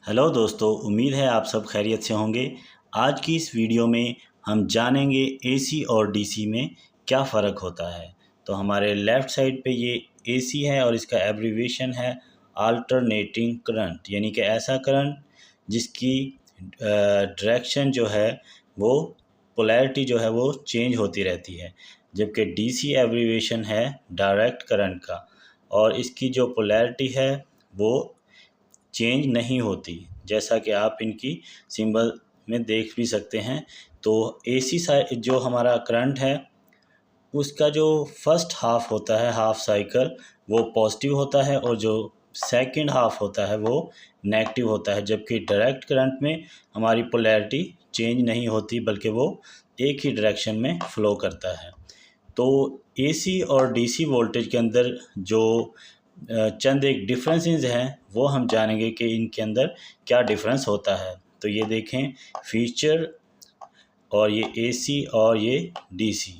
Hello दोस्तों, उम्मीद है आप सब खैरियत से होंगे। आज की इस वीडियो में हम जानेंगे एसी और डीसी में क्या फ़र्क होता है। तो हमारे लेफ़्ट साइड पे ये एसी है और इसका एब्रीविएशन है अल्टरनेटिंग करंट, यानी कि ऐसा करंट जिसकी डायरेक्शन जो है वो पोलैरिटी जो है वो चेंज होती रहती है। जबकि डीसी एब्रीविएशन है डायरेक्ट करंट का और इसकी जो पोलैरिटी है वो चेंज नहीं होती, जैसा कि आप इनकी सिंबल में देख भी सकते हैं। तो एसी साइड जो हमारा करंट है उसका जो फर्स्ट हाफ होता है, हाफ साइकिल, वो पॉजिटिव होता है और जो सेकंड हाफ होता है वो नेगेटिव होता है। जबकि डायरेक्ट करंट में हमारी पोलैरिटी चेंज नहीं होती बल्कि वो एक ही डायरेक्शन में फ़्लो करता है। तो एसी और डीसी वोल्टेज के अंदर जो चंद एक डिफरेंसेस हैं वो हम जानेंगे कि इनके अंदर क्या डिफरेंस होता है। तो ये देखें फीचर, और ये एसी और ये डीसी।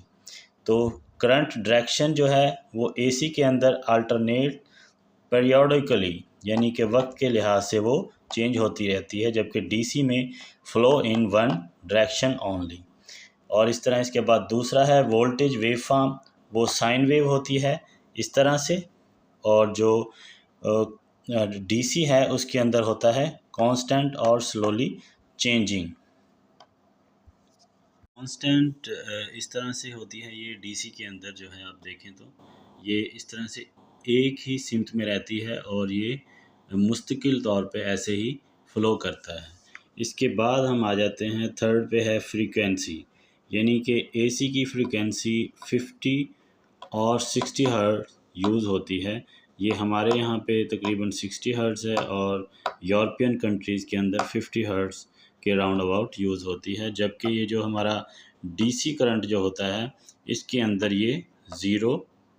तो करंट डायरेक्शन जो है वो एसी के अंदर अल्टरनेट पीरियोडिकली, यानी कि वक्त के लिहाज से वो चेंज होती रहती है, जबकि डीसी में flow in one direction only. और इस तरह इसके बाद दूसरा है वोल्टेज वेव फॉर्म, वो साइन वेव होती है इस तरह से। और जो डीसी है उसके अंदर होता है कांस्टेंट और स्लोली चेंजिंग। कांस्टेंट इस तरह से होती है ये डीसी के अंदर जो है, आप देखें तो ये इस तरह से एक ही सिमत में रहती है और ये मुस्तकिल तौर पे ऐसे ही फ़्लो करता है। इसके बाद हम आ जाते हैं थर्ड पे है फ्रीक्वेंसी, यानी कि एसी की फ्रीक्वेंसी 50 और 60 हर्ट्ज़ यूज़ होती है। ये हमारे यहाँ पे तकरीबन 60 हर्ट्ज़ है और यूरोपियन कंट्रीज़ के अंदर 50 हर्ट्ज़ के राउंड अबाउट यूज़ होती है। जबकि ये जो हमारा डीसी करंट जो होता है इसके अंदर ये ज़ीरो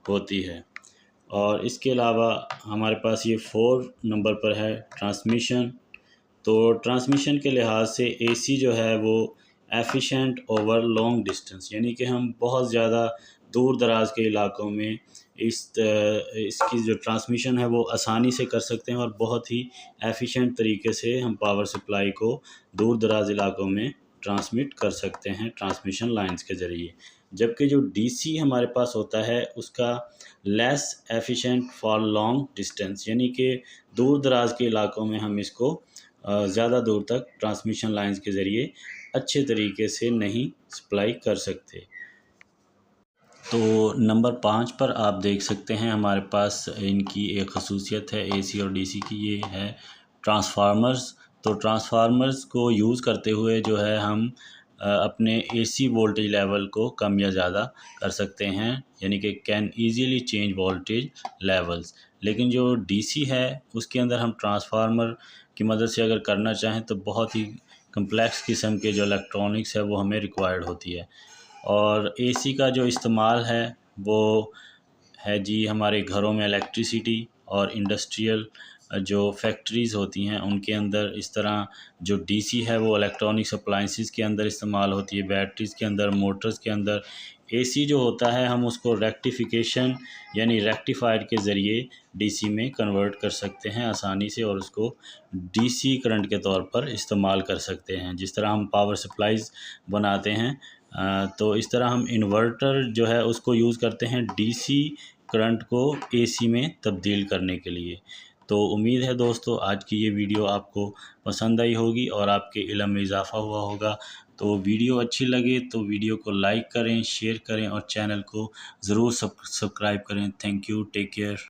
होती है। और इसके अलावा हमारे पास ये 4 नंबर पर है ट्रांसमिशन। तो ट्रांसमिशन के लिहाज से एसी जो है वो एफिशिएंट ओवर लॉन्ग डिस्टेंस, यानी कि हम बहुत ज़्यादा दूर दराज के इलाकों में इसकी जो ट्रांसमिशन है वो आसानी से कर सकते हैं और बहुत ही एफिशिएंट तरीके से हम पावर सप्लाई को दूर दराज इलाकों में ट्रांसमिट कर सकते हैं ट्रांसमिशन लाइंस के ज़रिए। जबकि जो डीसी हमारे पास होता है उसका less efficient for long distance, यानी कि दूर दराज के इलाकों में हम इसको ज़्यादा दूर तक ट्रांसमिशन लाइंस के ज़रिए अच्छे तरीके से नहीं सप्लाई कर सकते। तो नंबर 5 पर आप देख सकते हैं हमारे पास इनकी एक ख़ासियत है एसी और डीसी की, ये है ट्रांसफार्मर्स। तो ट्रांसफार्मर्स को यूज़ करते हुए जो है हम अपने एसी वोल्टेज लेवल को कम या ज़्यादा कर सकते हैं, यानी कि can easily change voltage levels. लेकिन जो डीसी है उसके अंदर हम ट्रांसफार्मर की मदद से अगर करना चाहें तो बहुत ही कम्प्लेक्स किस्म के जो इलेक्ट्रॉनिक्स है वो हमें रिक्वायर्ड होती है। और एसी का जो इस्तेमाल है वो है जी हमारे घरों में इलेक्ट्रिसिटी और इंडस्ट्रियल जो फैक्ट्रीज़ होती हैं उनके अंदर इस तरह जो डीसी है वो इलेक्ट्रॉनिक्स अप्लाइंसेस के अंदर इस्तेमाल होती है, बैटरीज़ के अंदर, मोटर्स के अंदर। एसी जो होता है हम उसको रेक्टिफिकेशन यानी रेक्टिफायर के ज़रिए डीसी में कन्वर्ट कर सकते हैं आसानी से और उसको डीसी करंट के तौर पर इस्तेमाल कर सकते हैं। जिस तरह हम पावर सप्लाईज़ बनाते हैं तो इस तरह हम इन्वर्टर जो है उसको यूज़ करते हैं डीसी करंट को एसी में तब्दील करने के लिए। तो उम्मीद है दोस्तों आज की ये वीडियो आपको पसंद आई होगी और आपके इल्म में इजाफ़ा हुआ होगा। तो वीडियो अच्छी लगे तो वीडियो को लाइक करें, शेयर करें और चैनल को ज़रूर सब्सक्राइब करें। Thank you, take care.